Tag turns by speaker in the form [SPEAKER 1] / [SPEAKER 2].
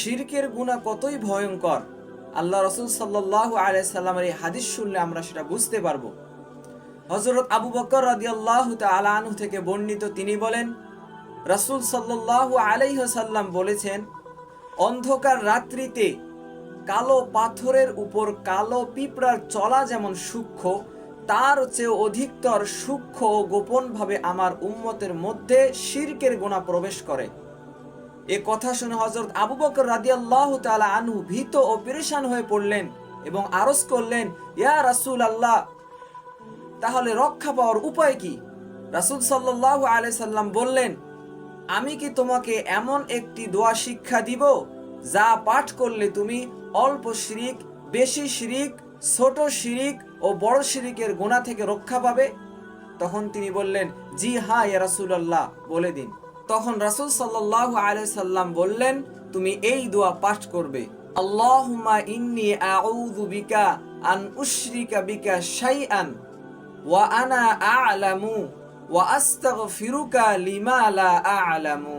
[SPEAKER 1] শিরকের গুনাহ কতই ভয়ঙ্কর আল্লাহ রাসূল সাল্লাল্লাহু আলাইহি সাল্লামের এই হাদিস শুনলে আমরা সেটা বুঝতে পারবো। হযরত আবু বকর রাদিয়াল্লাহু তাআলা আনহু থেকে বর্ণিত, তিনি বলেন, রাসূল সাল্লাল্লাহু আলাইহি ওয়াসাল্লাম বলেছেন, অন্ধকার রাত্রিতে কালো পাথরের উপর কালো পিঁপড়ার চলা যেমন সূক্ষ্ম, তার চেয়ে অধিকতর সূক্ষ্ম ও গোপনভাবে আমার উম্মতের মধ্যে শিরকের গুনাহ প্রবেশ করে। এ কথা শুনে হযরত আবু বকর রাদিয়াল্লাহু তাআলা আনহু ভীত ও পেরেশান হয়ে পড়লেন এবং আরজ করলেন, ইয়া রাসূলুল্লাহ, তাহলে রক্ষা পাওয়ার উপায় কি? রাসূল সাল্লাল্লাহু আলাইহি সাল্লাম বললেন, আমি কি তোমাকে এমন একটি দোয়া শিক্ষা দিব যা পাঠ করলে তুমি অল্প শিরিক, বেশি শিরিক, ছোট শিরিক ও বড় শিরিকের গুনাহ থেকে রক্ষা পাবে? তখন তিনি বললেন, জি হ্যাঁ ইয়া রাসূলুল্লাহ, বলে দিন। তখন রাসূল সাল্লাল্লাহু আলাইহি সাল্লাম বললেন, তুমি এই দোয়া পাঠ করবে, আল্লাহুম্মা ইন্নী আউযু বিকা আন উশরিকা বিকা শাইআন ওয়া আনা আ'লামু ওয়া আস্তাগফিরুকা লিমা লা আ'লামু।